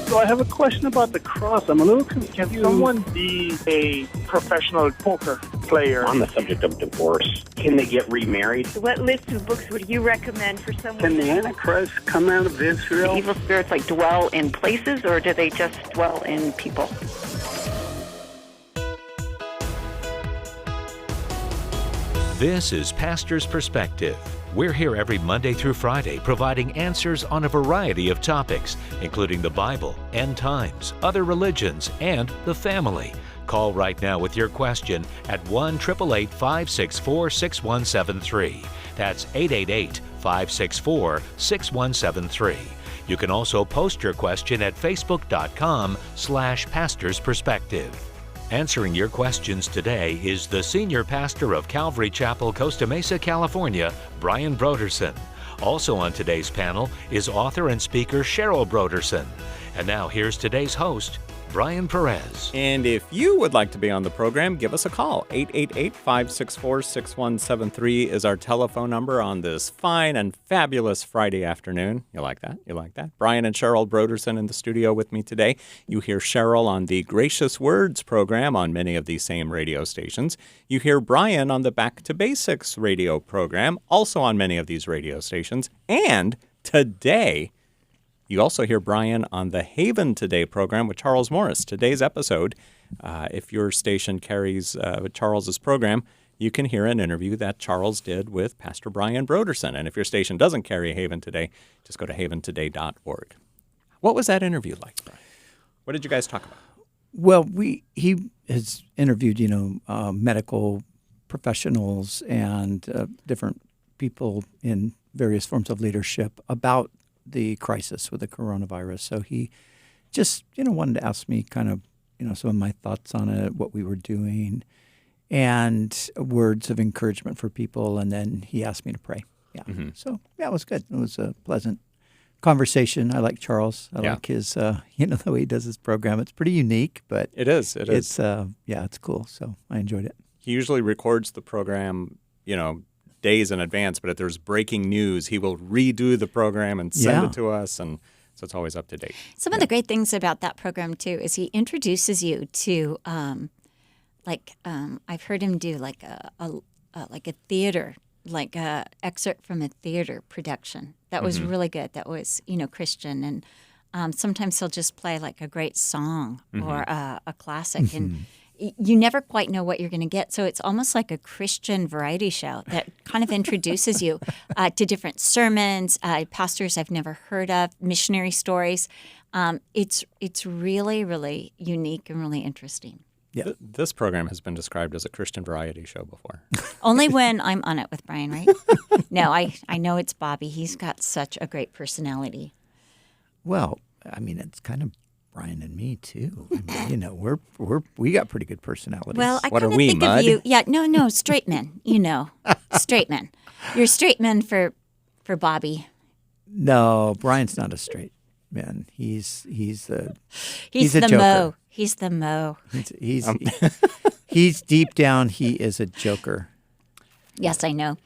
So I have a question about the cross. I'm a little confused. Can someone be a professional poker player? On the subject of divorce, can they get remarried? What list of books would you recommend for someone? Can the Antichrist come out of Israel? Do evil spirits like dwell in places, or do they just dwell in people? This is Pastor's Perspective. We're here every Monday through Friday providing answers on a variety of topics, including the Bible, end times, other religions, and the family. Call right now with your question at 1-888-564-6173. That's 888-564-6173. You can also post your question at facebook.com/Pastor's Perspective. Answering your questions today is the Senior Pastor of Calvary Chapel, Costa Mesa, California, Brian Broderson. Also on today's panel is author and speaker Cheryl Broderson. And now here's today's host, Brian Perez. And if you would like to be on the program, give us a call. 888-564-6173 is our telephone number on this fine and fabulous Friday afternoon. You like that? You like that? Brian and Cheryl Broderson in the studio with me today. You hear Cheryl on the Gracious Words program on many of these same radio stations. You hear Brian on the Back to Basics radio program, also on many of these radio stations. And today, you also hear Brian on the Haven Today program with Charles Morris. Today's episode, if your station carries Charles's program, you can hear an interview that Charles did with Pastor Brian Broderson. And if your station doesn't carry Haven Today, just go to haventoday.org. What was that interview like, Brian? What did you guys talk about? Well, he has interviewed, medical professionals and different people in various forms of leadership about the crisis with the coronavirus. So he just, wanted to ask me kind of, some of my thoughts on it, what we were doing, and words of encouragement for people. And then he asked me to pray. Yeah. Mm-hmm. So, it was good. It was a pleasant conversation. I like Charles. I like his, the way he does his program. It's pretty unique, but it is. It's cool. So I enjoyed it. He usually records the program, days in advance, but if there's breaking news, he will redo the program and send it to us, and so it's always up to date. Some of the great things about that program too is he introduces you to, I've heard him do like a theater, like a excerpt from a theater production. That was really good. That was Christian, and sometimes he'll just play like a great song or a classic, and you never quite know what you're going to get. So it's almost like a Christian variety show that kind of introduces you to different sermons, pastors I've never heard of, missionary stories. It's really, really unique and really interesting. Yeah. This program has been described as a Christian variety show before. Only when I'm on it with Brian, right? No, I know it's Bobby. He's got such a great personality. Well, it's kind of Brian and me too. We got pretty good personalities. Well, I kind of think mud? of you. Yeah, no, straight men. Straight men. You're straight men for Bobby. No, Brian's not a straight man. He's a the joker. Mo. He's the Mo. He's deep down. He is a joker. Yes, I know.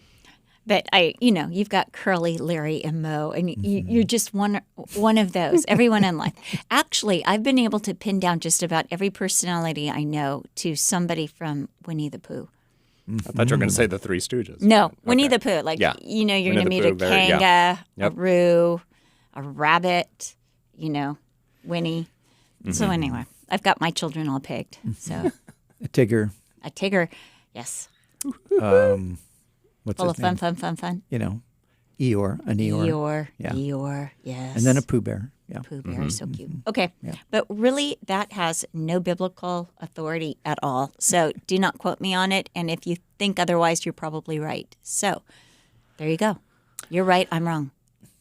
But you've got Curly, Larry, and Mo, and you're just one of those. Everyone in life. Actually, I've been able to pin down just about every personality I know to somebody from Winnie the Pooh. I thought you were going to say the Three Stooges. No, Winnie the Pooh. You're going to meet a Kanga, a Roo, a rabbit. Winnie. Mm-hmm. So anyway, I've got my children all pegged. So a Tigger. Yes. What's full his of name? fun. Eeyore, an Eeyore. Eeyore, yeah. Eeyore, yes. And then a Pooh Bear. Yeah. Pooh Bear, so cute. Okay, but really that has no biblical authority at all. So do not quote me on it. And if you think otherwise, you're probably right. So there you go. You're right, I'm wrong.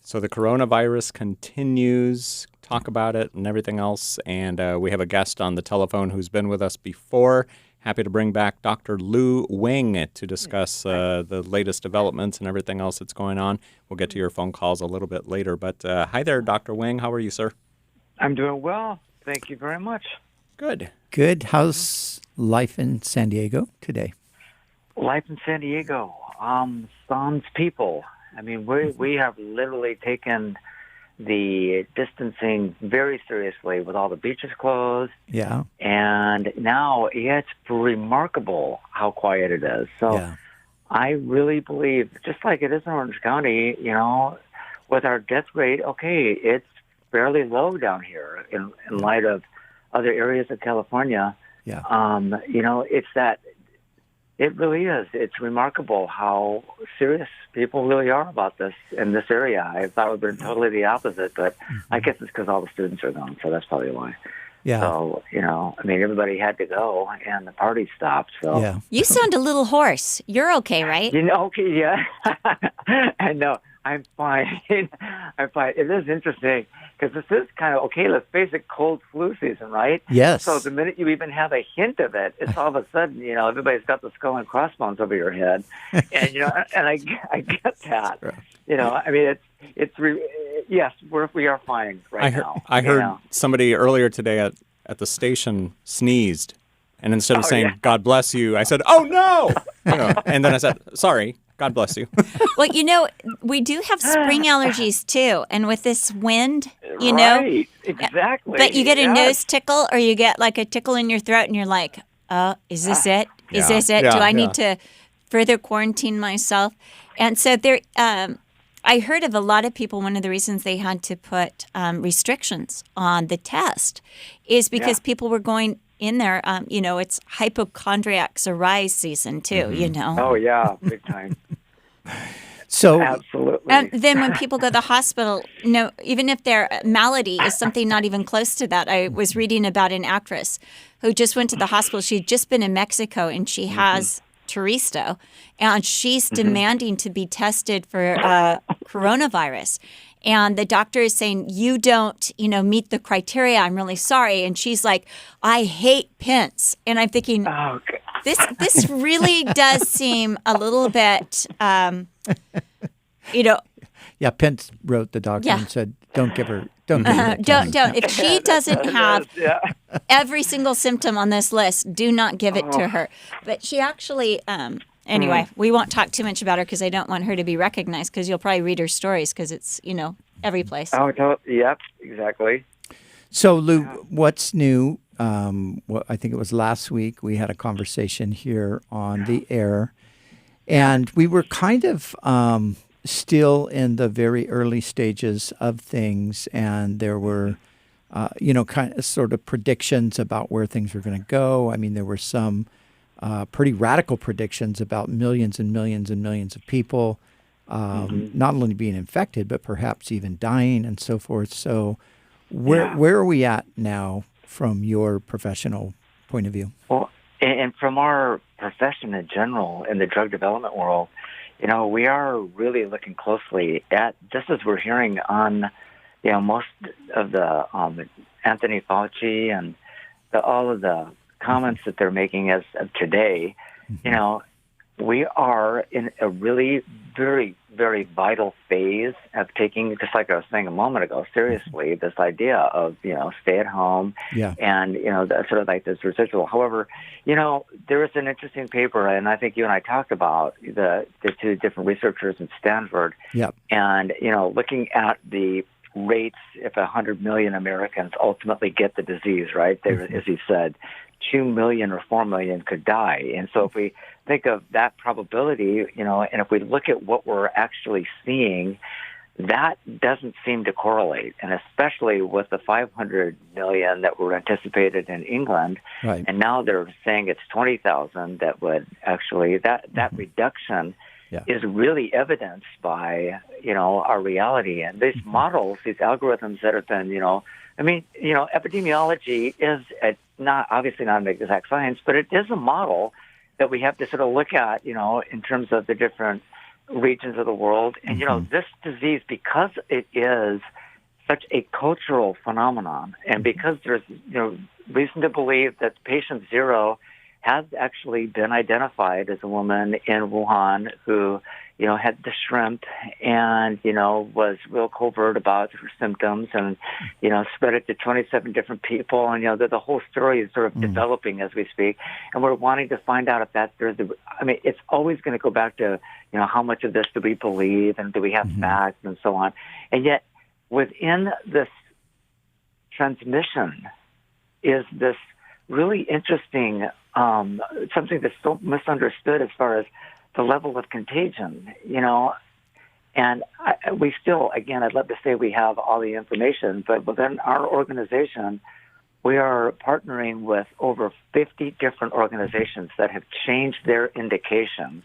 So the coronavirus continues. Talk about it and everything else. And we have a guest on the telephone who's been with us before. Happy to bring back Dr. Lou Wing to discuss the latest developments and everything else that's going on. We'll get to your phone calls a little bit later. But hi there, Dr. Wing. How are you, sir? I'm doing well. Thank you very much. Good. Good. How's life in San Diego today? Life in San Diego. Sans people. We have literally taken the distancing very seriously with all the beaches closed. Yeah. And now it's remarkable how quiet it is. So Yeah. I really believe, just like it is in Orange County, with our death rate, okay, it's fairly low down here in light of other areas of California. Yeah. It's that. It really is. It's remarkable how serious people really are about this in this area. I thought it would have been totally the opposite, but I guess it's because all the students are gone, so that's probably why. Yeah. So, everybody had to go, and the party stopped. So, Yeah. You sound a little hoarse. You're okay, right? Okay, yeah. I know. I'm fine. I'm fine. It is interesting because this is kind of, okay, let's face it, cold flu season, right? Yes. So the minute you even have a hint of it, it's all of a sudden, everybody's got the skull and crossbones over your head. And, and I get that. Yes, we are fine now. I heard somebody earlier today at the station sneezed. And instead of saying, God bless you, I said, oh, no. And then I said, sorry. God bless you. Well, we do have spring allergies too, and with this wind, Right, exactly. But you get a nose tickle, or you get like a tickle in your throat, and you're like, is this it? Is this it? Yeah, Do I need to further quarantine myself? And so there, I heard of a lot of people, one of the reasons they had to put restrictions on the test is because people were going in there. It's hypochondriacs arise season too, Oh, yeah, big time. So absolutely. And then when people go to the hospital, even if their malady is something not even close to that. I was reading about an actress who just went to the hospital. She'd just been in Mexico, and she has Turisto, and she's demanding to be tested for coronavirus. And the doctor is saying, you don't, meet the criteria. I'm really sorry. And she's like, I hate Pence. And I'm thinking, this really does seem a little bit, Yeah, Pence wrote the doctor and said, don't give her, don't. If she doesn't have every single symptom on this list, do not give it to her. But she actually, anyway, we won't talk too much about her because I don't want her to be recognized, because you'll probably read her stories because it's, every place. Oh, yep, exactly. So, Lou, what's new? I think it was last week we had a conversation here on the air, and we were kind of still in the very early stages of things, and there were, kind of sort of predictions about where things were going to go. I mean, there were some pretty radical predictions about millions and millions and millions of people not only being infected, but perhaps even dying and so forth. So where are we at now from your professional point of view? Well, and from our profession in general in the drug development world, we are really looking closely at, just as we're hearing on, most of the Anthony Fauci and all of the comments that they're making as of today, we are in a really very, very vital phase of taking, just like I was saying a moment ago, seriously, this idea of, stay at home and, sort of like this residual. However, there is an interesting paper, and I think you and I talked about the two different researchers at Stanford. Yep. And, looking at the rates if 100 million Americans ultimately get the disease, right? There, as you said, 2 million or 4 million could die. And so if we think of that probability, and if we look at what we're actually seeing, that doesn't seem to correlate. And especially with the 500 million that were anticipated in England, right. And now they're saying it's 20,000 that would actually, that reduction is really evidenced by, our reality. And these models, these algorithms that have been, epidemiology is obviously not an exact science, but it is a model that we have to sort of look at, in terms of the different regions of the world. And, this disease, because it is such a cultural phenomenon, and because there's, reason to believe that patient zero has actually been identified as a woman in Wuhan who, had the shrimp and, was real covert about her symptoms and, spread it to 27 different people. And, the whole story is sort of developing as we speak. And we're wanting to find out if it's always going to go back to, how much of this do we believe and do we have facts and so on. And yet within this transmission is this really interesting, something that's so misunderstood as far as the level of contagion, And we still, again, I'd love to say we have all the information, but within our organization, we are partnering with over 50 different organizations that have changed their indications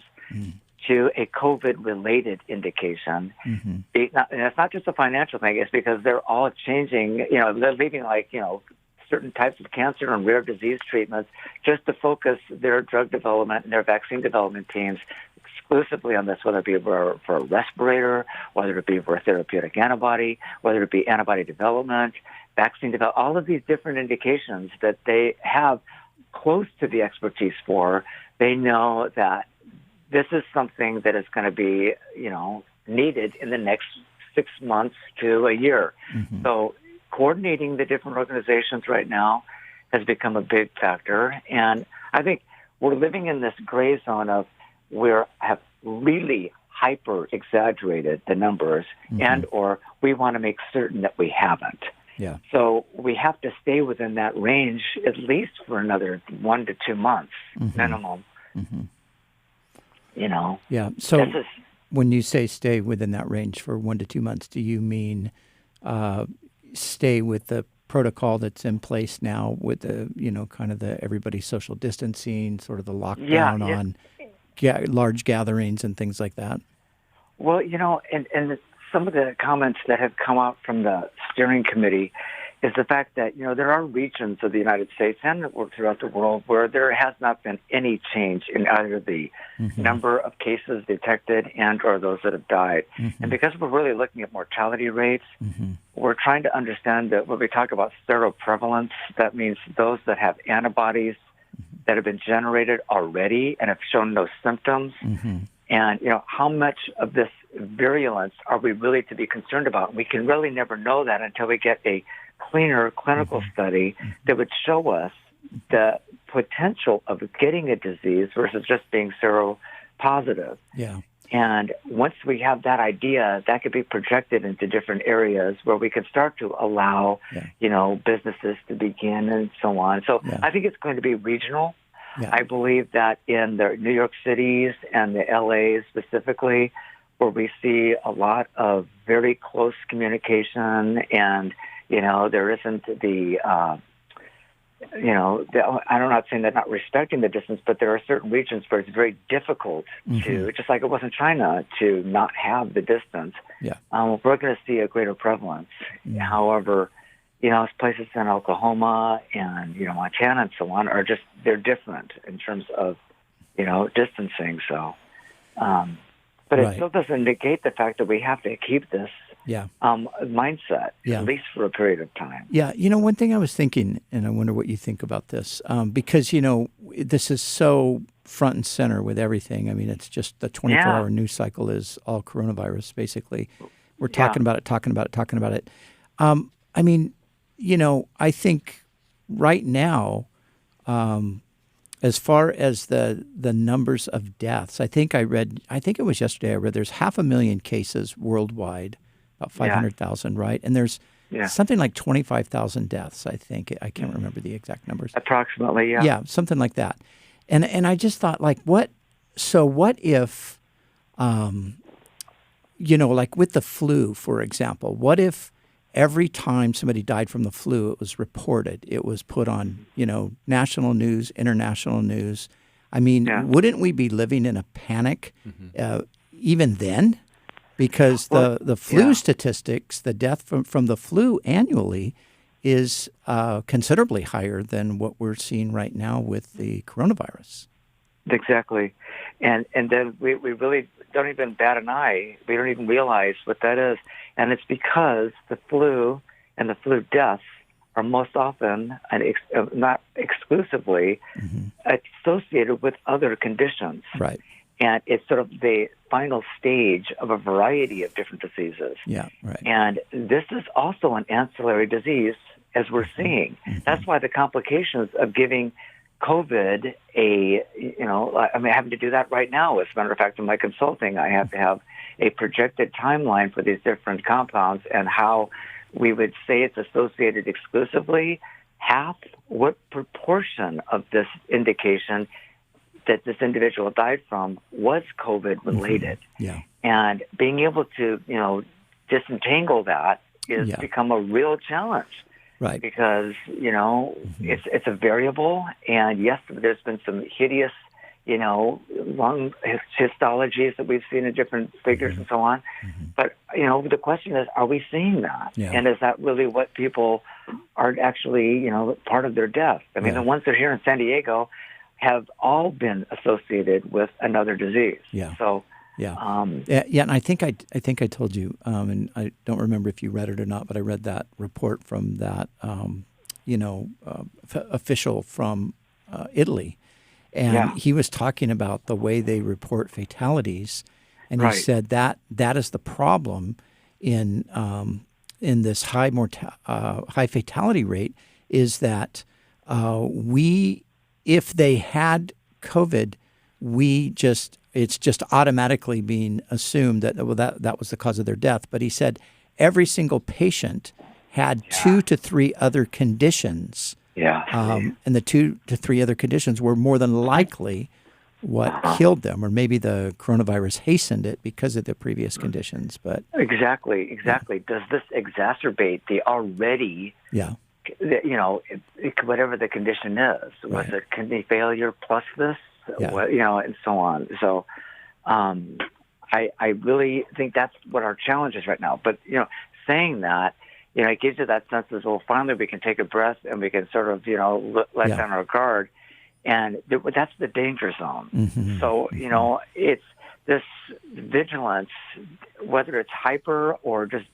to a COVID-related indication. And it's not just a financial thing. It's because they're all changing, they're leaving certain types of cancer and rare disease treatments just to focus their drug development and their vaccine development teams exclusively on this, whether it be for a respirator, whether it be for a therapeutic antibody, whether it be antibody development, vaccine development, all of these different indications that they have close to the expertise for. They know that this is something that is going to be, needed in the next 6 months to a year. So coordinating the different organizations right now has become a big factor. And I think we're living in this gray zone of have really hyper exaggerated the numbers and or we want to make certain that we haven't. Yeah. So we have to stay within that range at least for another 1 to 2 months minimum. Yeah. So when you say stay within that range for 1 to 2 months, do you mean stay with the protocol that's in place now with the, kind of the everybody social distancing, sort of the lockdown on large gatherings and things like that? Well, and some of the comments that have come out from the steering committee is the fact that, there are regions of the United States and throughout the world where there has not been any change in either the number of cases detected and or those that have died. And because we're really looking at mortality rates, we're trying to understand that when we talk about seroprevalence, that means those that have antibodies that have been generated already and have shown no symptoms. And, how much of this virulence are we really to be concerned about? We can really never know that until we get a cleaner clinical study that would show us the potential of getting a disease versus just being seropositive. Yeah. And once we have that idea, that could be projected into different areas where we could start to allow, businesses to begin and so on. So I think it's going to be regional. I believe that in the New York cities and the LAs specifically, where we see a lot of very close communication and, there isn't the, I'm not saying they're not respecting the distance, but there are certain regions where it's very difficult to, just like it was in China, to not have the distance. Yeah. We're going to see a greater prevalence. However, places in Oklahoma and, Montana and so on they're different in terms of, distancing. So, but it still doesn't negate the fact that we have to keep this mindset, at least for a period of time. Yeah. One thing I was thinking, and I wonder what you think about this, because, this is so front and center with everything. I mean, it's just the 24-hour news cycle is all coronavirus, basically. We're talking about it. I mean, I think right now, as far as the numbers of deaths, I think it was yesterday I read there's 500,000 cases worldwide, about 500,000, right? And there's something like 25,000 deaths, I think. I can't remember the exact numbers. Approximately, yeah. Yeah, something like that. And I just thought, what if, like with the flu, for example, what if every time somebody died from the flu, it was reported, it was put on, national news, international news. I mean, wouldn't we be living in a panic even then? Because the flu statistics, the death from the flu annually is considerably higher than what we're seeing right now with the coronavirus. Exactly. And then we really don't even bat an eye. We don't even realize what that is. And it's because the flu and the flu deaths are most often, and not exclusively, associated with other conditions. Right. And it's sort of the final stage of a variety of different diseases. Yeah, right. And this is also an ancillary disease, as we're seeing. That's why the complications of giving COVID having to do that right now. As a matter of fact, in my consulting, I have to have a projected timeline for these different compounds and how we would say it's associated exclusively, what proportion of this indication that this individual died from was COVID related. Yeah. And being able to, disentangle that is become a real challenge. Right. Because, it's a variable, and yes, there's been some hideous, lung histologies that we've seen in different figures and so on. But, the question is, are we seeing that? Yeah. And is that really what people are actually, part of their death? I mean, the ones that are here in San Diego have all been associated with another disease. Yeah. So, and I think I told you, and I don't remember if you read it or not, but I read that report from that, official from Italy, and he was talking about the way they report fatalities, and he said that is the problem in this high fatality rate is that if they had COVID, it's just automatically being assumed that that was the cause of their death. But he said every single patient had 2 to 3 other conditions. And the 2 to 3 other conditions were more than likely what killed them, or maybe the coronavirus hastened it because of the previous conditions. But exactly. Does this exacerbate the already whatever the condition is? Was it kidney failure plus this? And so on. So I really think that's what our challenge is right now. But, saying that, it gives you that sense of, well, finally we can take a breath and we can sort of, let down our guard. And that's the danger zone. So, it's this vigilance, whether it's hyper or just,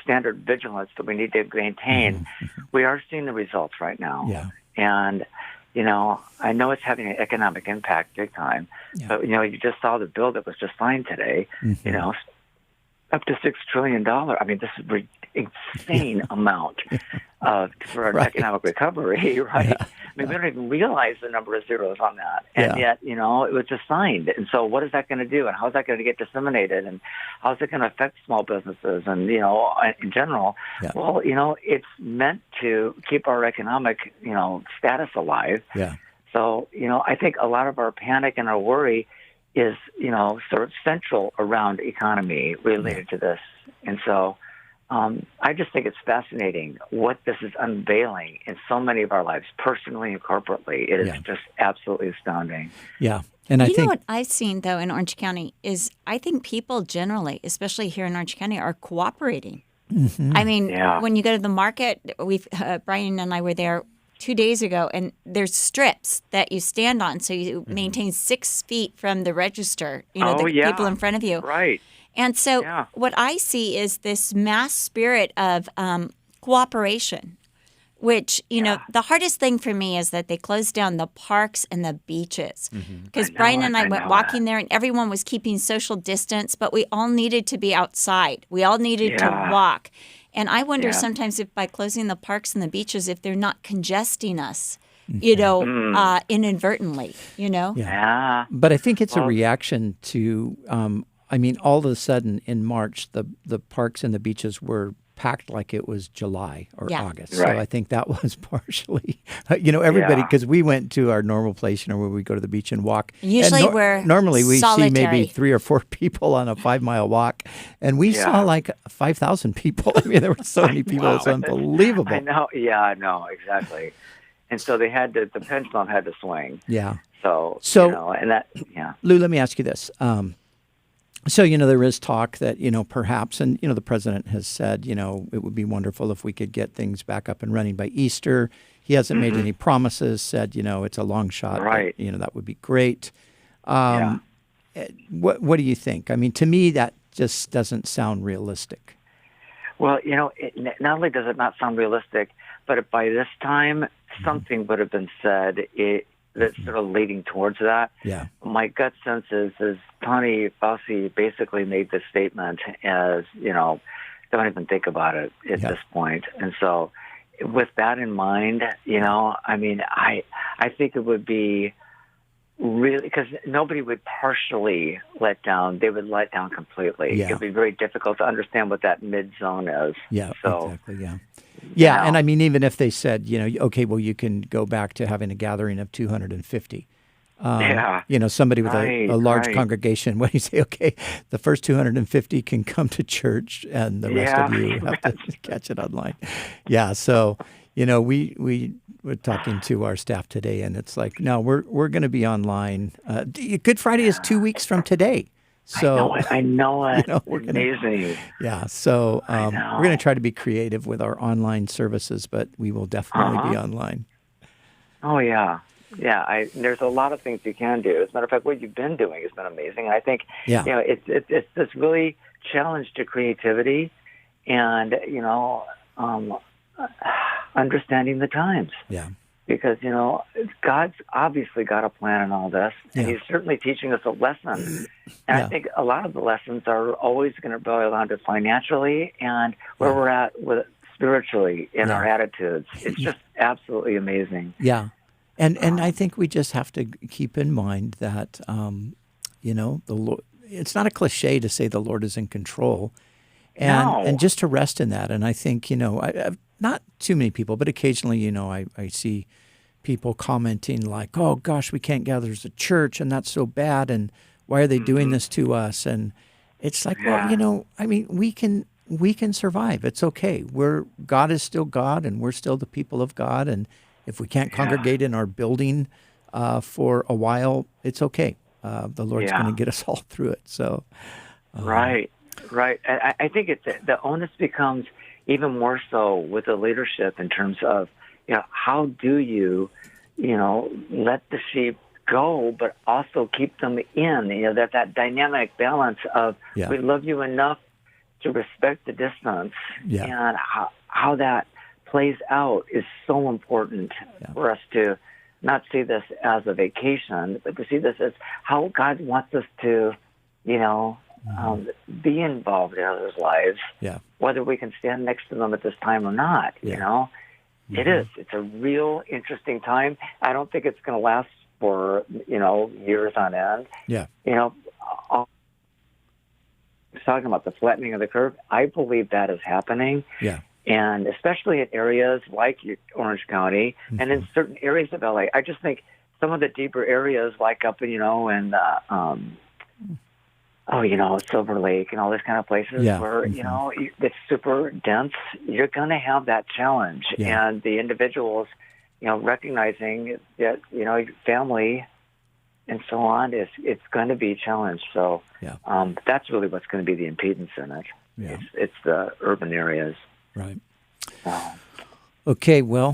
standard vigilance that we need to maintain, we are seeing the results right now. And, I know it's having an economic impact big time, but, you just saw the bill that was just signed today, up to $6 trillion. I mean, this is an insane amount for an economic recovery, right? I mean, we don't even realize the number of zeros on that. And yet, it was just signed. And so what is that going to do? And how is that going to get disseminated? And how is it going to affect small businesses and, in general? Well, it's meant to keep our economic, status alive. So, I think a lot of our panic and our worry is, sort of central around economy related to this. And so I just think it's fascinating what this is unveiling in so many of our lives, personally and corporately. It is just absolutely astounding. And I think what I've seen, though, in Orange County is I think people generally, especially here in Orange County, are cooperating. I mean, when you go to the market, Brian and I were there 2 days ago, and there's strips that you stand on, so you maintain 6 feet from the register, the people in front of you. Right. And so what I see is this mass spirit of cooperation, which, the hardest thing for me is that they closed down the parks and the beaches. Because Brian and I went walking there, and everyone was keeping social distance, but we all needed to be outside. We all needed to walk. And I wonder sometimes if by closing the parks and the beaches, if they're not congesting us, inadvertently, But I think it's a reaction to, all of a sudden in March, the parks and the beaches were packed like it was July or August. So I think that was partially, everybody, because we went to our normal place, where we go to the beach and walk. Usually normally we solitary. see maybe 3 or 4 people on a 5-mile walk, and we saw like 5,000 people. I mean, there were so many people. It's unbelievable. I know. Yeah, I know. Exactly. And so the pendulum had to swing. So and that, Lou, let me ask you this. So, there is talk that, perhaps, and, the president has said, it would be wonderful if we could get things back up and running by Easter. He hasn't made any promises, said, it's a long shot. Right. But, that would be great. What do you think? I mean, to me, that just doesn't sound realistic. Well, not only does it not sound realistic, but by this time, something would have been said that's sort of leading towards that. My gut sense is Tony Fauci basically made this statement as, don't even think about it at this point. And so with that in mind, I think it would be really, because nobody would partially let down. They would let down completely. Yeah. It would be very difficult to understand what that mid-zone is. Yeah, So, exactly, yeah. Yeah, know. and I mean, even if they said, okay, well, you can go back to having a gathering of 250. Somebody with a large right. congregation, when you say, okay, the first 250 can come to church and the rest of you have to catch it online. Yeah, so, we were talking to our staff today, and it's like, no, we're going to be online. Good Friday is 2 weeks from today. So I know it. we're amazing. Yeah, so we're going to try to be creative with our online services, but we will definitely be online. Oh, yeah. Yeah, there's a lot of things you can do. As a matter of fact, what you've been doing has been amazing. I think, it's this really challenge to creativity and, understanding the times. Yeah. Because, God's obviously got a plan in all this, and He's certainly teaching us a lesson. And I think a lot of the lessons are always going to boil down to financially and where we're at with spiritually in our attitudes. It's just absolutely amazing. Yeah. And I think we just have to keep in mind that, the Lord, it's not a cliche to say the Lord is in control. And just to rest in that. And I think, I've not too many people, but occasionally, I see people commenting like, oh, gosh, we can't gather as a church, and that's so bad, and why are they doing this to us? And it's like, well, we can survive. It's okay. God is still God, and we're still the people of God, and if we can't congregate in our building for a while, it's okay. The Lord's going to get us all through it. So, Right. I think the onus becomes even more so with the leadership in terms of, how do you, let the sheep go, but also keep them in, that dynamic balance of we love you enough to respect the distance and how that plays out is so important for us to not see this as a vacation, but to see this as how God wants us to, be involved in others' lives, whether we can stand next to them at this time or not, It is. It's a real interesting time. I don't think it's going to last for, years on end. Yeah. Talking about the flattening of the curve, I believe that is happening. Yeah. And especially in areas like Orange County and in certain areas of LA. I just think some of the deeper areas like up, in Silver Lake and all these kind of places where, it's super dense, you're going to have that challenge. Yeah. And the individuals, recognizing that, family and so on, it's going to be a challenge. So that's really what's going to be the impedance in it. Yeah. It's the urban areas. Right. Okay, well,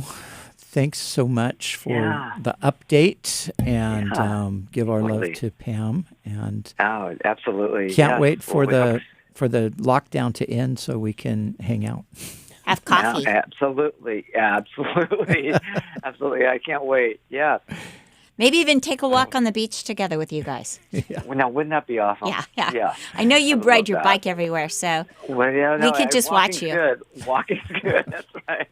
thanks so much for the update, and give our love to Pam. And absolutely. Can't wait for the lockdown to end so we can hang out. Have coffee. Absolutely. Absolutely. I can't wait. Yeah. Maybe even take a walk on the beach together with you guys. Well, now, wouldn't that be awesome? Yeah. I know you ride your bike everywhere, so we could just watch you. Good. Walking's good. That's right.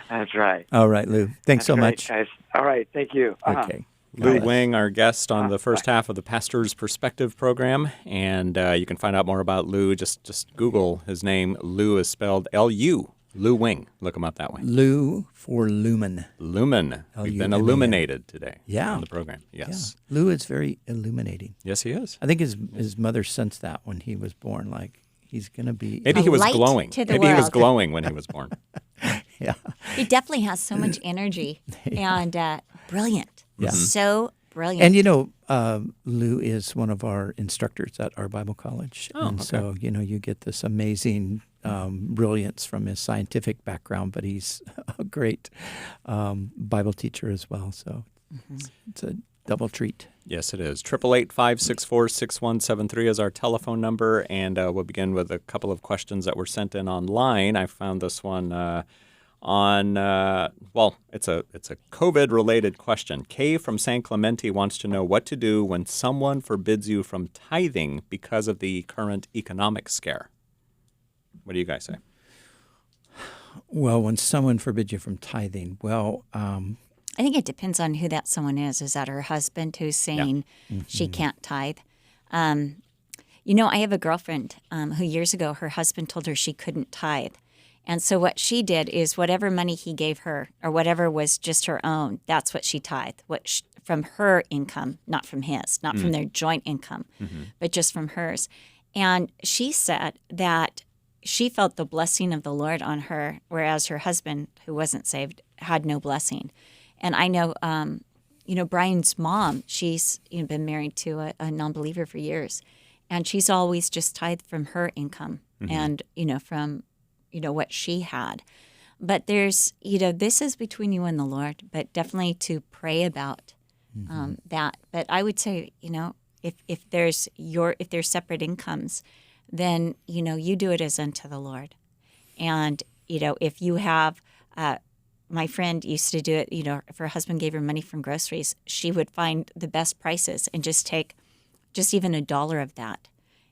That's right. All right, Lou. Thanks so much. Guys. All right. Thank you. Okay. Lou Wing, our guest on the first half of the Pastor's Perspective program. And you can find out more about Lou. Just Google his name. Lou is spelled L-U. Lou Wing. Look him up that way. Lou for Lumen. Lumen. We've been illuminated today on the program. Yes. Yeah. Lou is very illuminating. Yes, he is. I think his mother sensed that when he was born. Like, he's going to be... Maybe he was glowing. Maybe he was glowing when he was born. Yeah. He definitely has so much energy and brilliant. Yeah. So brilliant. And, Lou is one of our instructors at our Bible college. So, you get this amazing brilliance from his scientific background, but he's a great Bible teacher as well. So it's a double treat. Yes, it is. 888-564-6173 is our telephone number, and we'll begin with a couple of questions that were sent in online. I found this one it's a COVID-related question. Kay from San Clemente wants to know what to do when someone forbids you from tithing because of the current economic scare. What do you guys say? Well, when someone forbids you from tithing, I think it depends on who that someone is. Is that her husband who's saying she can't tithe? I have a girlfriend who years ago, her husband told her she couldn't tithe. And so what she did is whatever money he gave her or whatever was just her own, that's what she tithed, from her income, not from his, not from their joint income, but just from hers. And she said that she felt the blessing of the Lord on her, whereas her husband, who wasn't saved, had no blessing. And I know, Brian's mom, she's been married to a non-believer for years, and she's always just tithed from her income and, from what she had. But there's, this is between you and the Lord, but definitely to pray about that. But I would say, if there's separate incomes, then, you do it as unto the Lord. And, if you have, my friend used to do it, if her husband gave her money from groceries, she would find the best prices and just take just even $1 of that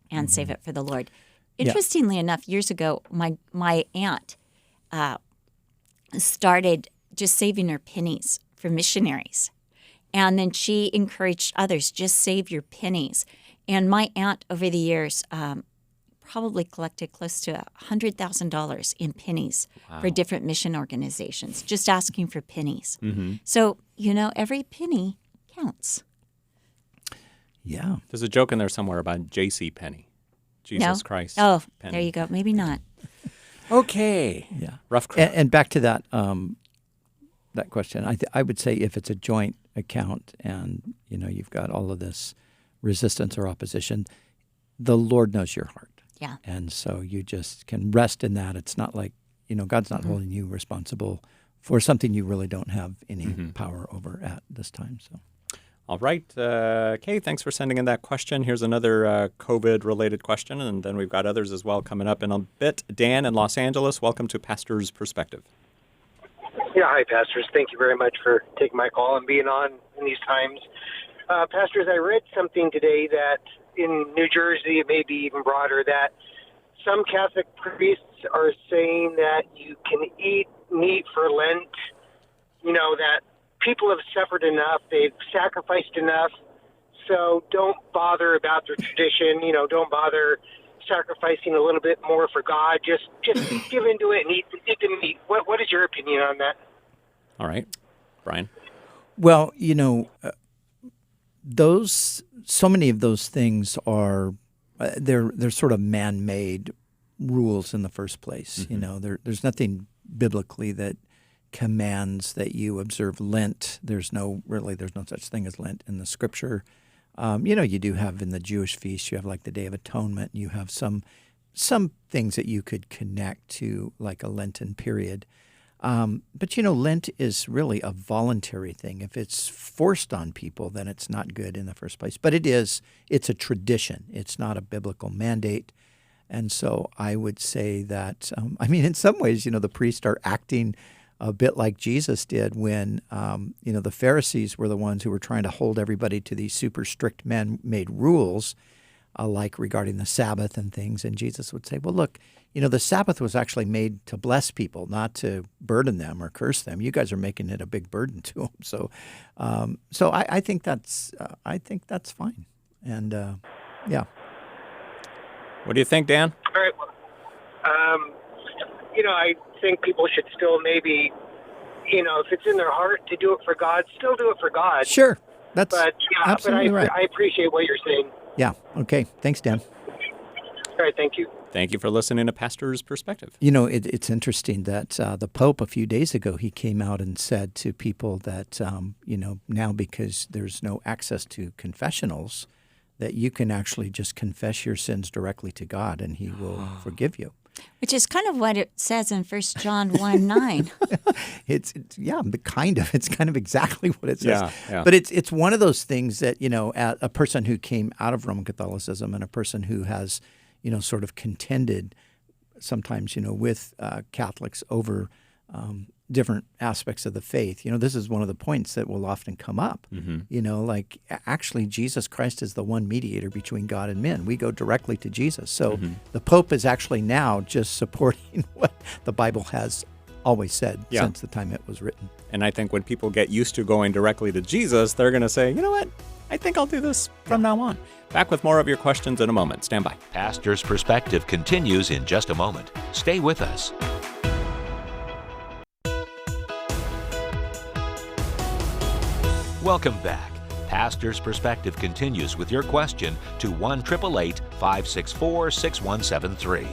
and save it for the Lord. Interestingly enough, years ago, my aunt started just saving her pennies for missionaries. And then she encouraged others, just save your pennies. And my aunt, over the years, probably collected close to $100,000 in pennies for different mission organizations, just asking for pennies. So, every penny counts. Yeah. There's a joke in there somewhere about J.C. Penney. Jesus Christ. Oh, Penny. there you go. Maybe not. Okay. Yeah. Rough crowd. And back to that that question, I would say if it's a joint account and, you've got all of this resistance or opposition, the Lord knows your heart. Yeah. And so you just can rest in that. It's not like, God's not holding you responsible for something you really don't have any power over at this time. So. All right. Kay, thanks for sending in that question. Here's another COVID-related question, and then we've got others as well coming up in a bit. Dan in Los Angeles, welcome to Pastor's Perspective. Yeah, hi, Pastors. Thank you very much for taking my call and being on in these times. Pastors, I read something today that in New Jersey, it may be even broader, that some Catholic priests are saying that you can eat meat for Lent, that people have suffered enough, they've sacrificed enough, so don't bother about their tradition, don't bother sacrificing a little bit more for God, just give into it and eat the meat. What is your opinion on that? All right. Brian? Well, so many of those things are, they're sort of man-made rules in the first place. There's nothing biblically that commands that you observe Lent. There's no such thing as Lent in the Scripture. You do have in the Jewish feast, you have like the Day of Atonement. You have some things that you could connect to like a Lenten period. But Lent is really a voluntary thing. If it's forced on people, then it's not good in the first place. But it's a tradition. It's not a biblical mandate. And so I would say that, in some ways, the priests are acting a bit like Jesus did when, the Pharisees were the ones who were trying to hold everybody to these super strict man-made rules, like regarding the Sabbath and things. And Jesus would say, well, look, the Sabbath was actually made to bless people, not to burden them or curse them. You guys are making it a big burden to them. So I think that's fine. And yeah. What do you think, Dan? All right. I think people should still maybe, if it's in their heart to do it for God, still do it for God. Sure. That's absolutely right. I appreciate what you're saying. Yeah. Okay. Thanks, Dan. All right. Thank you. Thank you for listening to Pastor's Perspective. It's interesting that the Pope a few days ago, he came out and said to people that, now because there's no access to confessionals, that you can actually just confess your sins directly to God and he will forgive you. Which is kind of what it says in 1 John 1:9. It's kind of exactly what it says. Yeah. But it's one of those things that, a person who came out of Roman Catholicism and a person who has, sort of contended sometimes, with Catholics over different aspects of the faith. This is one of the points that will often come up. Like actually Jesus Christ is the one mediator between God and men. We go directly to Jesus. So the Pope is actually now just supporting what the Bible has always said Yeah. since the time it was written. And I think when people get used to going directly to Jesus, they're going to say, you know what? I think I'll do this from now on. Back with more of your questions in a moment. Stand by. Pastor's Perspective continues in just a moment. Stay with us. Welcome back. Pastor's Perspective continues with your question to 1-888-564-6173.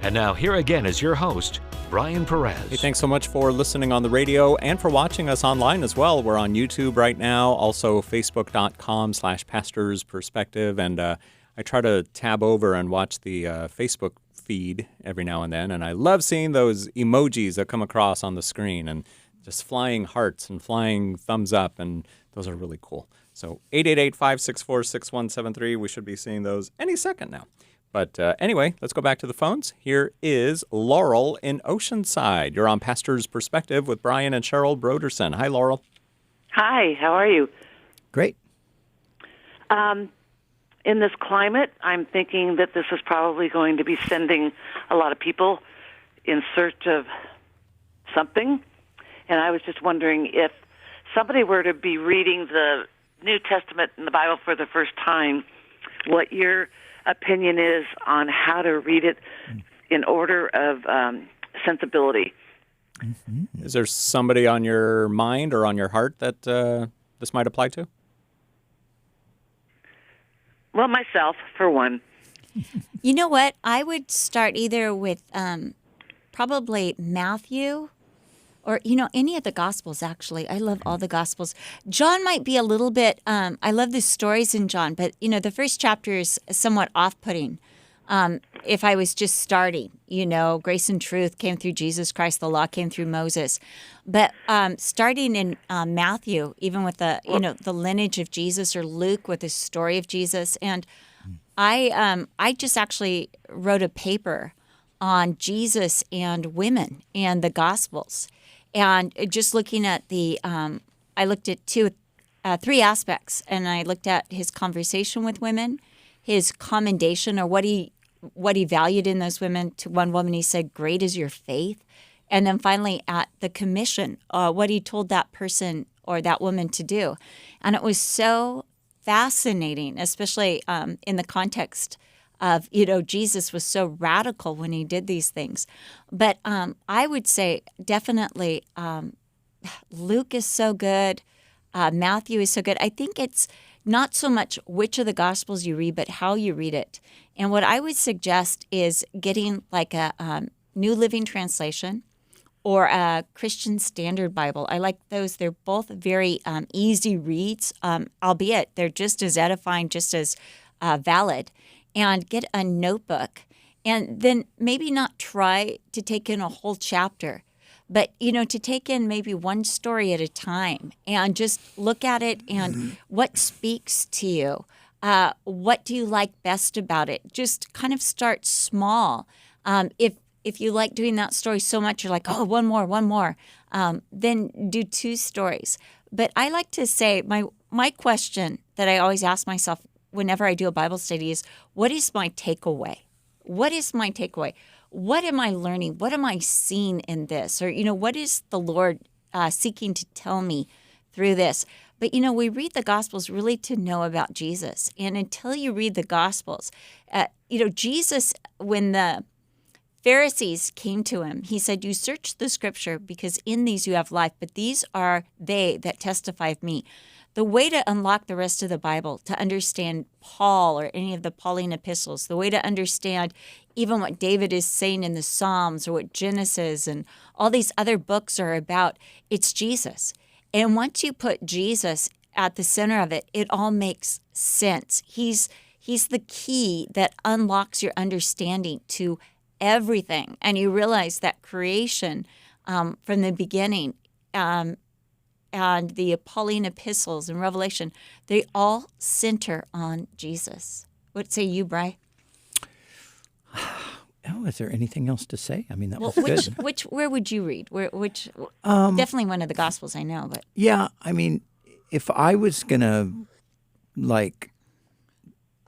And now here again is your host, Brian Perez. Hey, thanks so much for listening on the radio and for watching us online as well. We're on YouTube right now, also facebook.com/Pastor's Perspective. And I try to tab over and watch the Facebook feed every now and then. And I love seeing those emojis that come across on the screen and just flying hearts and flying thumbs up. And those are really cool. So 888-564-6173. We should be seeing those any second now. But anyway, let's go back to the phones. Here is Laurel in Oceanside. You're on Pastor's Perspective with Brian and Cheryl Broderson. Hi, Laurel. Hi, how are you? Great. In this climate, I'm thinking that this is probably going to be sending a lot of people in search of something. And I was just wondering if somebody were to be reading the New Testament and the Bible for the first time, what your opinion is on how to read it in order of sensibility. Mm-hmm. Is there somebody on your mind or on your heart that this might apply to? Well, myself, for one. You know what? I would start either with probably Matthew or, any of the Gospels, actually. I love all the Gospels. John might be a little bit, I love the stories in John, but, the first chapter is somewhat off-putting. If I was just starting, grace and truth came through Jesus Christ, the law came through Moses. But starting in Matthew, even with the lineage of Jesus, or Luke with the story of Jesus. And I just actually wrote a paper on Jesus and women and the Gospels. And just looking at I looked at three aspects, and I looked at his conversation with women, his commendation, or what he valued in those women. To one woman, he said, "Great is your faith," and then finally at the commission, what he told that person or that woman to do, and it was so fascinating, especially in the context of, Jesus was so radical when he did these things. But I would say definitely Luke is so good. Matthew is so good. I think it's not so much which of the Gospels you read, but how you read it. And what I would suggest is getting like a New Living Translation or a Christian Standard Bible. I like those. They're both very easy reads, albeit they're just as edifying, just as valid. And get a notebook, and then maybe not try to take in a whole chapter, but, to take in maybe one story at a time and just look at it and what speaks to you. What do you like best about it? Just kind of start small. If you like doing that story so much, you're like, oh, one more, then do two stories. But I like to say my question that I always ask myself whenever I do a Bible study is, what is my takeaway? What is my takeaway? What am I learning? What am I seeing in this? Or, what is the Lord seeking to tell me through this? But, we read the Gospels really to know about Jesus. And until you read the Gospels, Jesus, when the Pharisees came to him, he said, "You search the Scripture because in these you have life, but these are they that testify of me." The way to unlock the rest of the Bible, to understand Paul or any of the Pauline epistles, the way to understand even what David is saying in the Psalms or what Genesis and all these other books are about, it's Jesus. And once you put Jesus at the center of it, it all makes sense. He's the key that unlocks your understanding to everything. And you realize that creation from the beginning and the Pauline epistles and Revelation, they all center on Jesus. What say you, Bri? Oh, is there anything else to say? I mean, that was good. Where would you read? Definitely one of the Gospels, I know. But yeah, I mean, if I was going to,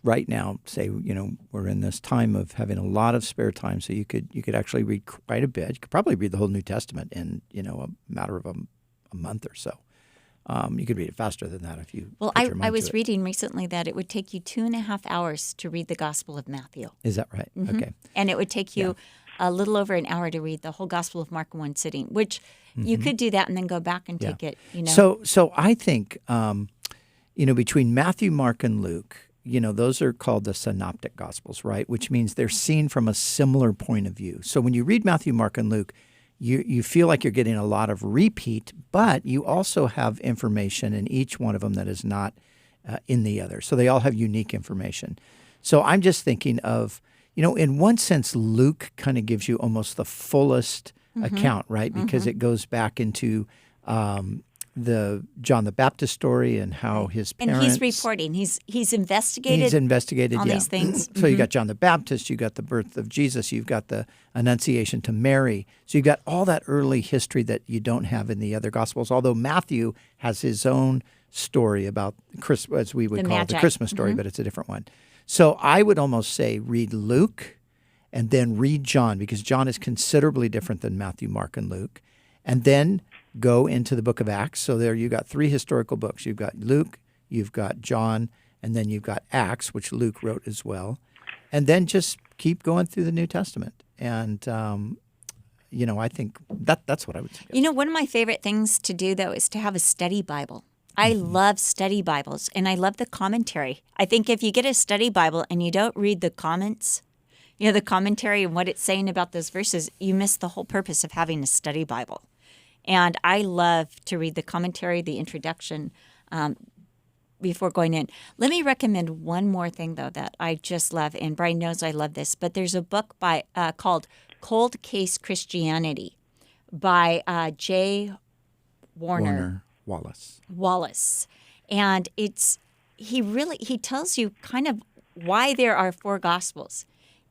right now, say, we're in this time of having a lot of spare time, so you could actually read quite a bit. You could probably read the whole New Testament in, a matter of a month or so. You could read it faster than that if you. Well, put your mind I was to it. reading recently that it would take you 2.5 hours to read the Gospel of Matthew. Is that right? Mm-hmm. Okay. And it would take you a little over an hour to read the whole Gospel of Mark in one sitting, which you could do that and then go back and take it. So I think between Matthew, Mark, and Luke, those are called the synoptic Gospels, right? Which means they're seen from a similar point of view. So when you read Matthew, Mark, and Luke, you feel like you're getting a lot of repeat, but you also have information in each one of them that is not in the other. So they all have unique information. So I'm just thinking of, in one sense, Luke kind of gives you almost the fullest account, right? Because it goes back into the John the Baptist story and how his parents... And he's reporting. He's investigated all these things. So you got John the Baptist, you got the birth of Jesus, you've got the Annunciation to Mary. So you've got all that early history that you don't have in the other Gospels, although Matthew has his own story about Christmas, as we would call it, the Christmas story, but it's a different one. So I would almost say read Luke and then read John, because John is considerably different than Matthew, Mark, and Luke. And then go into the book of Acts. So there you got 3 historical books. You've got Luke, you've got John, and then you've got Acts, which Luke wrote as well. And then just keep going through the New Testament. And, I think that's what I would suggest. One of my favorite things to do, though, is to have a study Bible. I love study Bibles, and I love the commentary. I think if you get a study Bible and you don't read the comments, the commentary and what it's saying about those verses, you miss the whole purpose of having a study Bible. And I love to read the commentary, the introduction before going in. Let me recommend one more thing, though, that I just love. And Brian knows I love this. But there's a book called Cold Case Christianity by J. Wallace. And he tells you kind of why there are 4 Gospels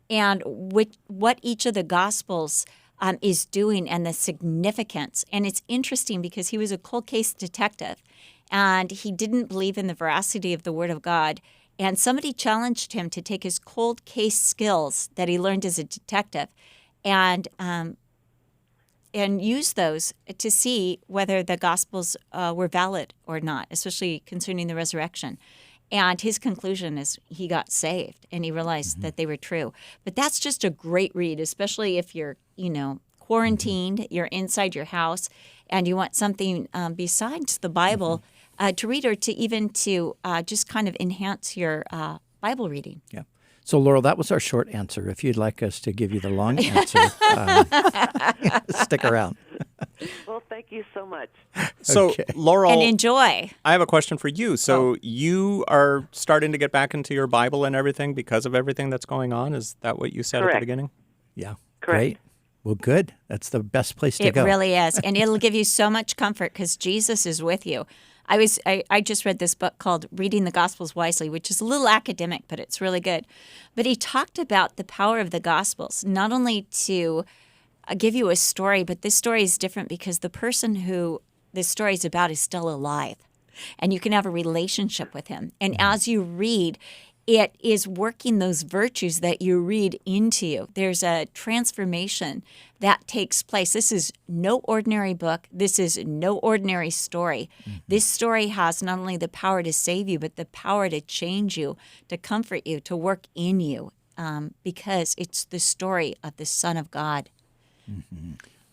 and what each of the Gospels is doing and the significance. And it's interesting because he was a cold case detective and he didn't believe in the veracity of the Word of God. And somebody challenged him to take his cold case skills that he learned as a detective and use those to see whether the Gospels were valid or not, especially concerning the resurrection. And his conclusion is he got saved and he realized that they were true. But that's just a great read, especially if you're, quarantined, you're inside your house, and you want something besides the Bible to read or to just kind of enhance your Bible reading. Yeah. So, Laurel, that was our short answer. If you'd like us to give you the long answer, stick around. Well, thank you so much. So, Okay. Laurel, And enjoy. I have a question for you. So you are starting to get back into your Bible and everything because of everything that's going on? Is that what you said at the Correct. beginning? Yeah. Correct. Great. Well, good. That's the best place to It go. really is. And it'll give you so much comfort because Jesus is with you. I just read this book called Reading the Gospels Wisely, which is a little academic, but it's really good. But he talked about the power of the Gospels, not only to give you a story, but this story is different because the person who this story is about is still alive. And you can have a relationship with him. And as you read, it is working those virtues that you read into you. There's a transformation that takes place. This is no ordinary book. This is no ordinary story. This story has not only the power to save you, but the power to change you, to comfort you, to work in you, because it's the story of the Son of God.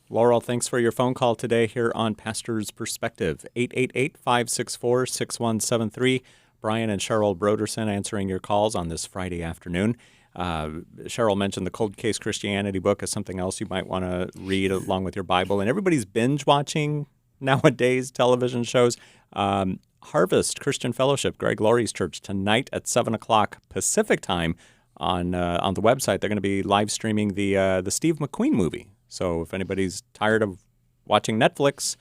Laurel, thanks for your phone call today here on Pastor's Perspective. 888-564-6173. Brian and Cheryl Broderson answering your calls on this Friday afternoon. Cheryl mentioned the Cold Case Christianity book as something else you might want to read along with your Bible. And everybody's binge watching nowadays television shows. Harvest Christian Fellowship, Greg Laurie's church, tonight at 7 o'clock Pacific time on the website. They're going to be live streaming the Steve McQueen movie. So if anybody's tired of watching Netflix,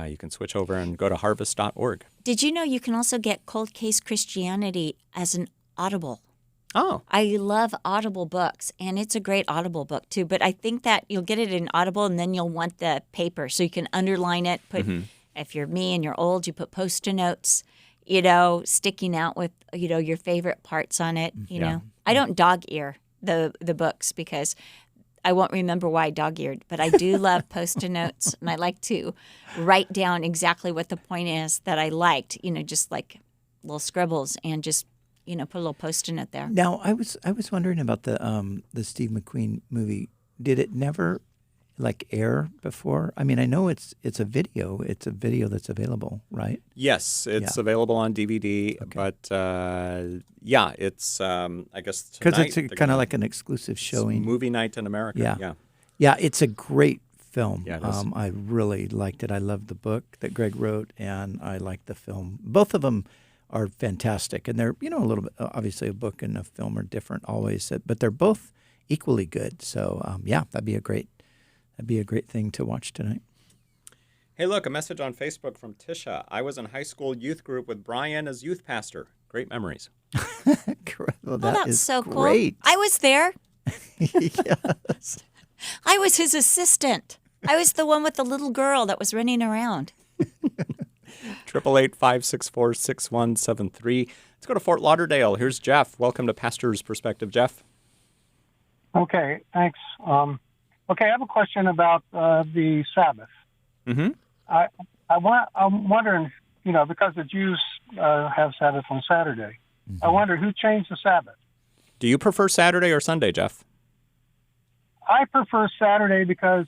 you can switch over and go to harvest.org. Did you know you can also get Cold Case Christianity as an Audible? Oh. I love Audible books, and it's a great Audible book, too. But I think that you'll get it in Audible, and then you'll want the paper, so you can underline it. If you're me and you're old, you put Post-it notes. sticking out with, your favorite parts on it, you Yeah. know. I don't dog ear the books because I won't remember why I dog-eared, but I do love Post-it notes, and I like to write down exactly what the point is that I liked, just like little scribbles and just, put a little Post-it note there. Now, I was wondering about the Steve McQueen movie. Did it never air before? I mean, I know it's a video. It's a video that's available, right? Yes, it's available on DVD, but it's I guess because it's kind of like an exclusive showing. Movie night in America. Yeah. It's a great film. Yeah, it is. I really liked it. I loved the book that Greg wrote, and I liked the film. Both of them are fantastic, and they're a little bit obviously a book and a film are different always, but they're both equally good. So that'd be a great thing to watch tonight. Hey, look, a message on Facebook from Tisha. I was in high school youth group with Brian as youth pastor. Great memories. Well, that's so great. Cool. I was there. Yes. I was his assistant. I was the one with the little girl that was running around. 888-564-6173. Let's go to Fort Lauderdale. Here's Jeff. Welcome to Pastor's Perspective, Jeff. Okay, thanks. Okay, I have a question about the Sabbath. Mm-hmm. I'm wondering, because the Jews have Sabbath on Saturday, I wonder who changed the Sabbath. Do you prefer Saturday or Sunday, Jeff? I prefer Saturday because,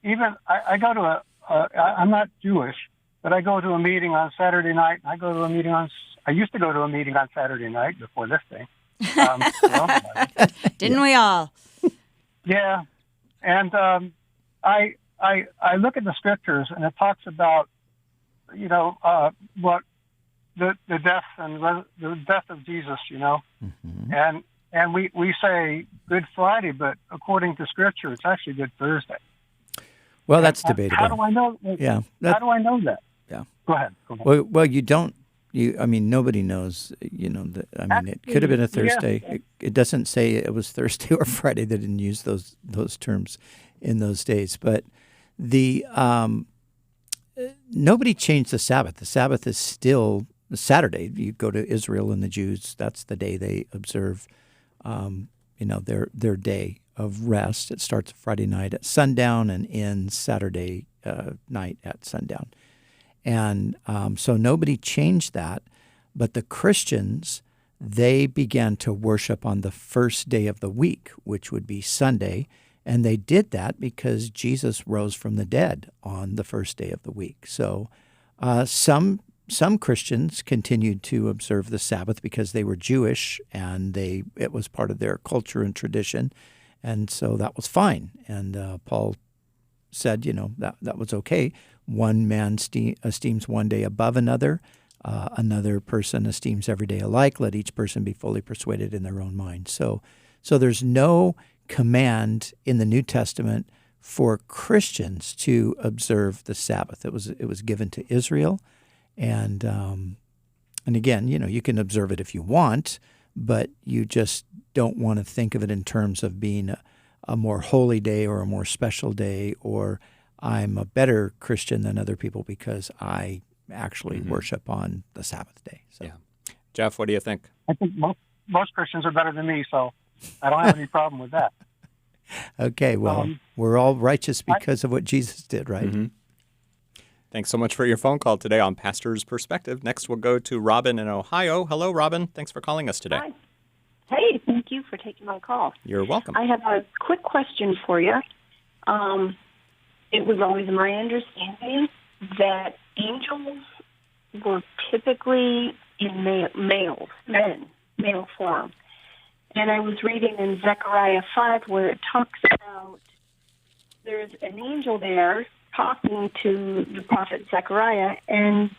even I go to I'm not Jewish, but I go to a meeting on Saturday night. I used to go to a meeting on Saturday night before this thing. Didn't we all? Yeah. And I look at the scriptures, and it talks about, what the death and the death of Jesus, Mm-hmm. and we say Good Friday, but according to Scripture, it's actually Good Thursday. Well, that's debatable. How do I know? Yeah. How do I know that? Yeah. Go ahead. Well, you don't. Nobody knows. It could have been a Thursday. Yeah. It doesn't say it was Thursday or Friday. They didn't use those terms in those days. But the nobody changed the Sabbath. The Sabbath is still Saturday. You go to Israel and the Jews. That's the day they observe, their day of rest. It starts Friday night at sundown and ends Saturday night at sundown. And so nobody changed that, but the Christians, they began to worship on the first day of the week, which would be Sunday, and they did that because Jesus rose from the dead on the first day of the week. So some Christians continued to observe the Sabbath because they were Jewish and it was part of their culture and tradition, and so that was fine. And Paul said, that was okay. One man esteems one day above another. Another person esteems every day alike. Let each person be fully persuaded in their own mind. So there's no command in the New Testament for Christians to observe the Sabbath. It was given to Israel, and again, you can observe it if you want, but you just don't want to think of it in terms of being a more holy day or a more special day, or I'm a better Christian than other people because I actually worship on the Sabbath day. So. Yeah. Jeff, what do you think? I think most Christians are better than me, so I don't have any problem with that. Okay, well, we're all righteous because of what Jesus did, right? Mm-hmm. Thanks so much for your phone call today on Pastor's Perspective. Next, we'll go to Robin in Ohio. Hello, Robin. Thanks for calling us today. Hi. Hey, thank you for taking my call. You're welcome. I have a quick question for you. It was always my understanding that angels were typically in male form. And I was reading in Zechariah 5 where it talks about there's an angel there talking to the prophet Zechariah, and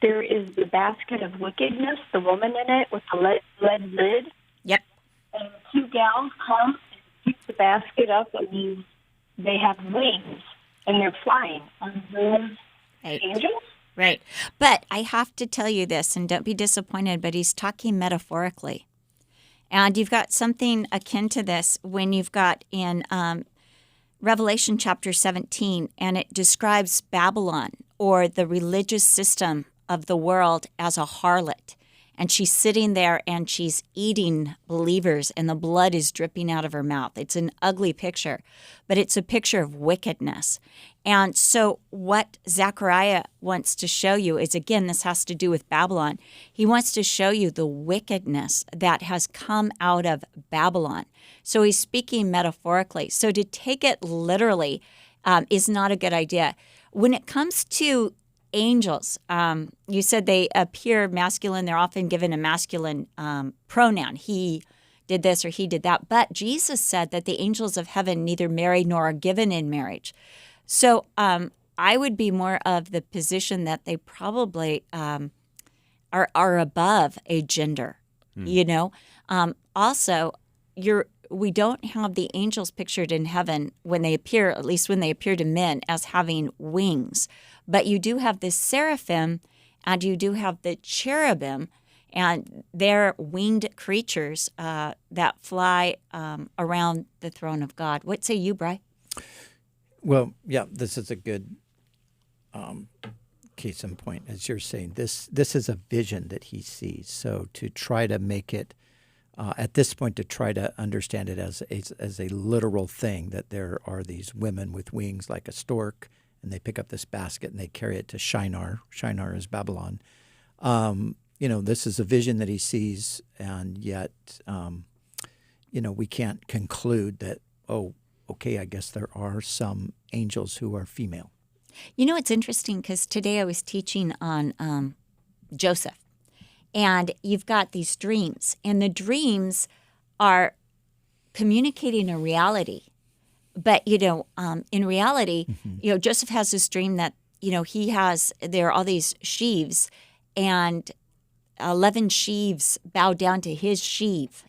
there is the basket of wickedness, the woman in it with the lead lid. Yep. And two gals come and pick the basket up, and they have wings, and they're flying on those angels. Right. But I have to tell you this, and don't be disappointed, but he's talking metaphorically. And you've got something akin to this when you've got in Revelation chapter 17, and it describes Babylon or the religious system of the world as a harlot. And she's sitting there and she's eating believers and the blood is dripping out of her mouth. It's an ugly picture, but it's a picture of wickedness. And so what Zechariah wants to show you is, again, this has to do with Babylon. He wants to show you the wickedness that has come out of Babylon. So he's speaking metaphorically. So to take it literally is not a good idea. When it comes to angels, you said they appear masculine. They're often given a masculine pronoun. He did this or he did that. But Jesus said that the angels of heaven neither marry nor are given in marriage. So I would be more of the position that they probably are above a gender, you know. Also, we don't have the angels pictured in heaven when they appear, at least when they appear to men, as having wings. But you do have the seraphim and you do have the cherubim, and they're winged creatures that fly around the throne of God. What say you, Bri? Well, yeah, this is a good case in point, as you're saying. This is a vision that he sees. So to try to make it, at this point, to try to understand it as a literal thing, that there are these women with wings like a stork, and they pick up this basket and they carry it to Shinar. Shinar is Babylon. This is a vision that he sees, and yet, we can't conclude that, okay, I guess there are some angels who are female. You know, it's interesting because today I was teaching on Joseph, and you've got these dreams, and the dreams are communicating a reality. But, in reality, Joseph has this dream that, there are all these sheaves, and 11 sheaves bow down to his sheaf,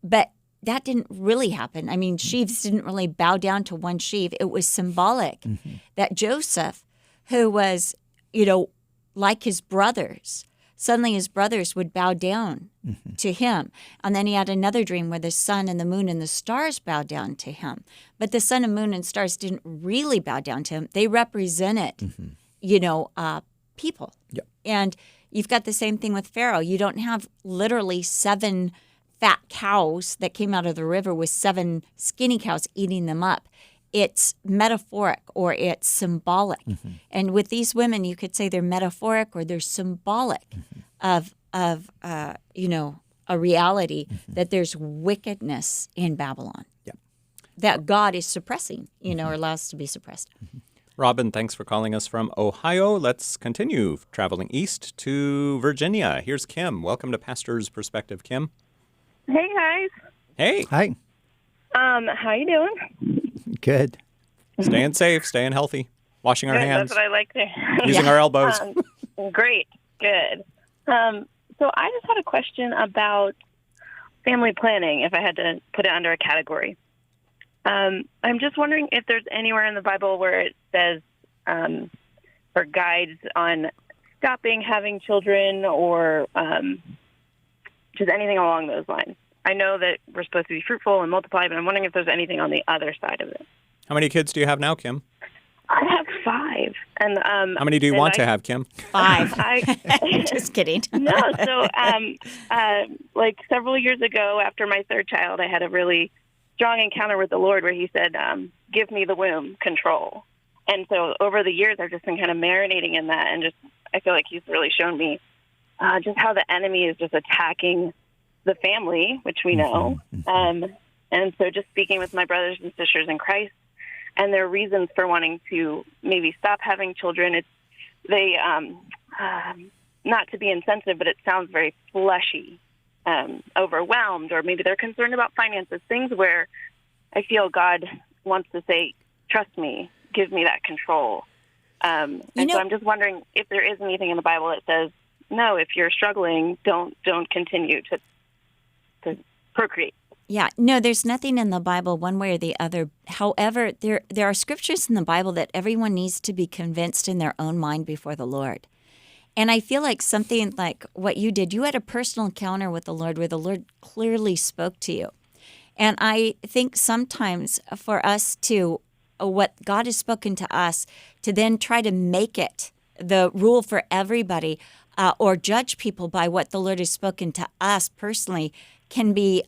but that didn't really happen. I mean, sheaves didn't really bow down to one sheaf. It was symbolic that Joseph, who was, like his brothers, suddenly his brothers would bow down to him. And then he had another dream where the sun and the moon and the stars bowed down to him. But the sun and moon and stars didn't really bow down to him. They represented, people. Yep. And you've got the same thing with Pharaoh. You don't have literally 7 fat cows that came out of the river with 7 skinny cows eating them up. It's metaphoric or it's symbolic. And with these women, you could say they're metaphoric or they're symbolic of a reality that there's wickedness in Babylon that God is suppressing, or allows to be suppressed. Robin, thanks for calling us from Ohio. Let's continue traveling east to Virginia. Here's Kim. Welcome to Pastor's Perspective, Kim. Hey, guys. Hey. Hi. How you doing? Good. Staying safe, staying healthy, washing our hands. That's what I like to using our elbows. Great. Good. So I just had a question about family planning, if I had to put it under a category. I'm just wondering if there's anywhere in the Bible where it says or guides on stopping having children or just anything along those lines. I know that we're supposed to be fruitful and multiply, but I'm wondering if there's anything on the other side of it. How many kids do you have now, Kim? I have 5. And how many do you want to have, Kim? 5. Just kidding. No, so like several years ago, after my 3rd child, I had a really strong encounter with the Lord where he said, give me the womb control. And so over the years, I've just been kind of marinating in that, and just I feel like he's really shown me just how the enemy is just attacking the family, which we know. And so just speaking with my brothers and sisters in Christ and their reasons for wanting to maybe stop having children, they not to be insensitive, but it sounds very fleshy, overwhelmed, or maybe they're concerned about finances, things where I feel God wants to say, trust me, give me that control. So I'm just wondering if there is anything in the Bible that says, no, if you're struggling, don't continue to procreate. Yeah, no, there's nothing in the Bible one way or the other. However, there are scriptures in the Bible that everyone needs to be convinced in their own mind before the Lord. And I feel like something like what you did, you had a personal encounter with the Lord where the Lord clearly spoke to you. And I think sometimes for us to, what God has spoken to us, to then try to make it the rule for everybody or judge people by what the Lord has spoken to us personally can be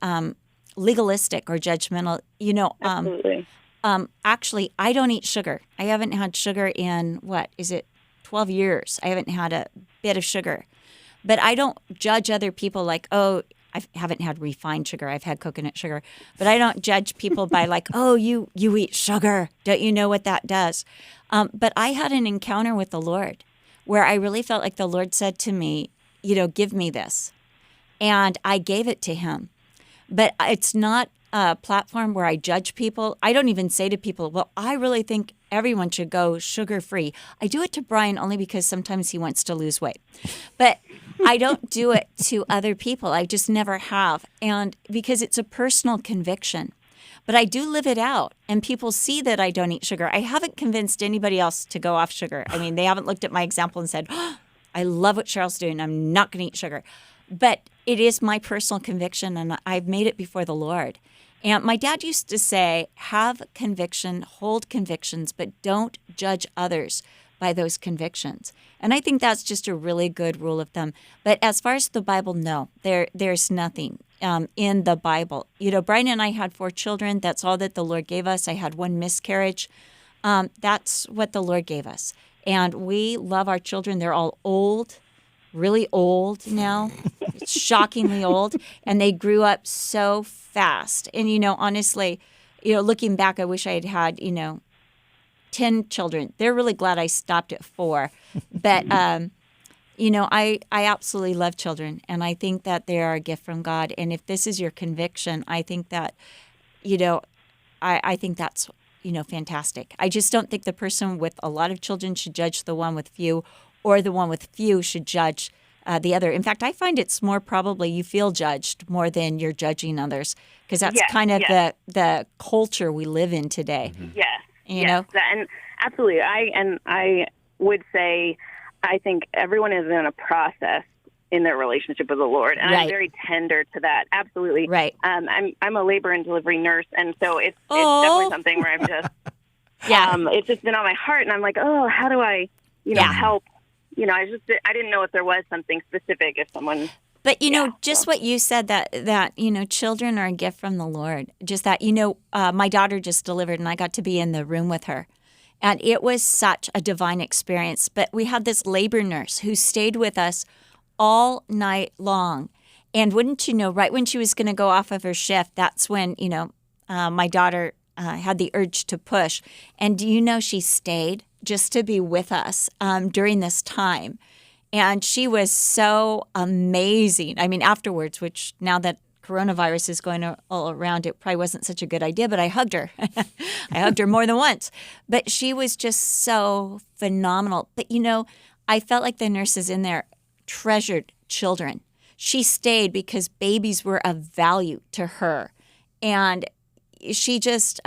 legalistic or judgmental. Absolutely. Actually, I don't eat sugar. I haven't had sugar in, 12 years. I haven't had a bit of sugar. But I don't judge other people like, oh, I haven't had refined sugar. I've had coconut sugar. But I don't judge people by like, oh, you eat sugar. Don't you know what that does? But I had an encounter with the Lord where I really felt like the Lord said to me, give me this. And I gave it to him. But it's not a platform where I judge people. I don't even say to people, well, I really think everyone should go sugar-free. I do it to Brian only because sometimes he wants to lose weight. But I don't do it to other people. I just never have. And because it's a personal conviction. But I do live it out, and people see that I don't eat sugar. I haven't convinced anybody else to go off sugar. I mean, they haven't looked at my example and said, oh, I love what Cheryl's doing. I'm not going to eat sugar. But it is my personal conviction, and I've made it before the Lord. And my dad used to say, have conviction, hold convictions, but don't judge others by those convictions. And I think that's just a really good rule of thumb. But as far as the Bible, no, there's nothing in the Bible. Brian and I had 4 children. That's all that the Lord gave us. I had 1 miscarriage. That's what the Lord gave us. And we love our children. They're all old, really old now, shockingly old. And they grew up so fast. And, honestly, looking back, I wish I had 10 children. They're really glad I stopped at 4. But, I absolutely love children. And I think that they are a gift from God. And if this is your conviction, I think that, I think that's, fantastic. I just don't think the person with a lot of children should judge the one with few, or the one with few should judge the other. In fact, I find it's more probably you feel judged more than you're judging others, because that's kind of the culture we live in today. Mm-hmm. Yes. You know? And absolutely. I would say I think everyone is in a process in their relationship with the Lord, and right. I'm very tender to that. Absolutely. Right. I'm a labor and delivery nurse, and so it's definitely something where I'm just it's just been on my heart, and I'm like, oh, how do I help? I didn't know if there was something specific if someone. But, just what you said, that children are a gift from the Lord. Just that, my daughter just delivered, and I got to be in the room with her. And it was such a divine experience. But we had this labor nurse who stayed with us all night long. And wouldn't you know, right when she was going to go off of her shift, that's when, my daughter had the urge to push. And do you know she stayed just to be with us during this time? And she was so amazing. I mean, afterwards, which now that coronavirus is going all around, it probably wasn't such a good idea, but I hugged her. I hugged her more than once. But she was just so phenomenal. But, I felt like the nurses in there treasured children. She stayed because babies were of value to her. And she just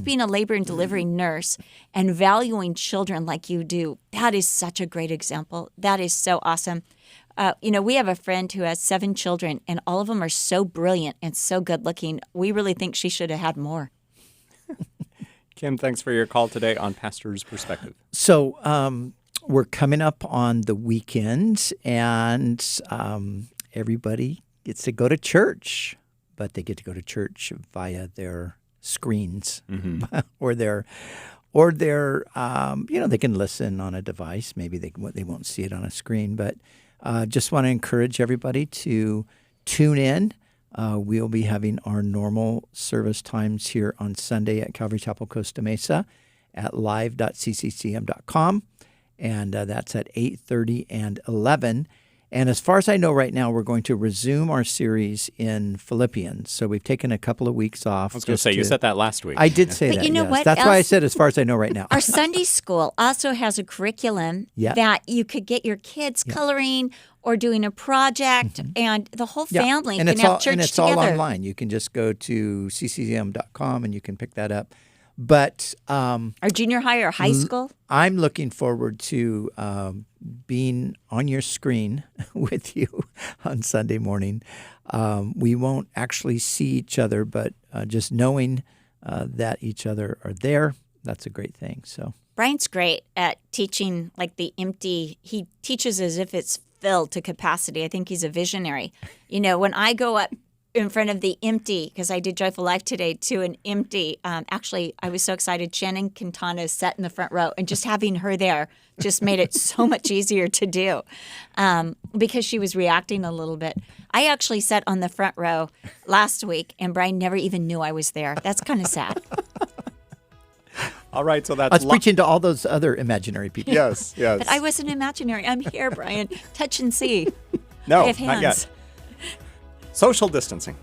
being a labor and delivery nurse and valuing children like you do, that is such a great example. That is so awesome. We have a friend who has 7 children, and all of them are so brilliant and so good looking. We really think she should have had more. Kim, thanks for your call today on Pastor's Perspective. So we're coming up on the weekend, and everybody gets to go to church. But they get to go to church via their screens, or their they can listen on a device. Maybe they won't see it on a screen. But just want to encourage everybody to tune in. We'll be having our normal service times here on Sunday at Calvary Chapel Costa Mesa at live.cccm.com, and that's at 8:30 and 11. And as far as I know right now, we're going to resume our series in Philippians. So we've taken a couple of weeks off. I was going to say, you said that last week. I did say but that, you know yes. what? That's why I said as far as I know right now. Our Sunday school also has a curriculum that you could get your kids coloring or doing a project, and the whole family can have church together. And it's all online. You can just go to ccm.com and you can pick that up. But our junior high or high school? I'm looking forward to being on your screen with you on Sunday morning. We won't actually see each other, but just knowing that each other are there, that's a great thing. So, Brian's great at teaching like the empty. He teaches as if it's filled to capacity. I think he's a visionary. When I go up in front of the empty, because I did Joyful Life today, to an empty. Actually, I was so excited. Shannon Quintana sat in the front row, and just having her there just made it so much easier to do because she was reacting a little bit. I actually sat on the front row last week, and Brian never even knew I was there. That's kind of sad. All right, so I was preaching to all those other imaginary people. Yes. But I wasn't imaginary. I'm here, Brian. Touch and see. No, I have hands. not yet. Social distancing.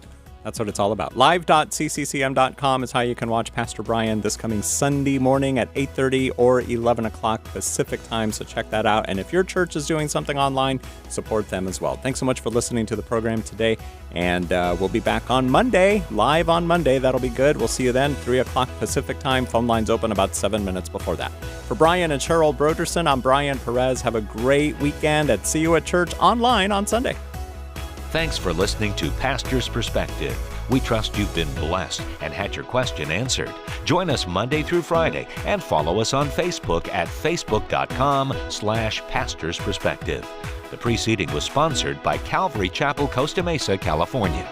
That's what it's all about. Live.cccm.com is how you can watch Pastor Brian this coming Sunday morning at 8:30 or 11 o'clock Pacific time, so check that out. And if your church is doing something online, support them as well. Thanks so much for listening to the program today, and we'll be back on Monday, live on Monday. That'll be good. We'll see you then, 3 o'clock Pacific time. Phone lines open about 7 minutes before that. For Brian and Cheryl Broderson, I'm Brian Perez. Have a great weekend, and see you at church online on Sunday. Thanks for listening to Pastor's Perspective. We trust you've been blessed and had your question answered. Join us Monday through Friday and follow us on Facebook at facebook.com/pastorsperspective. The preceding was sponsored by Calvary Chapel, Costa Mesa, California.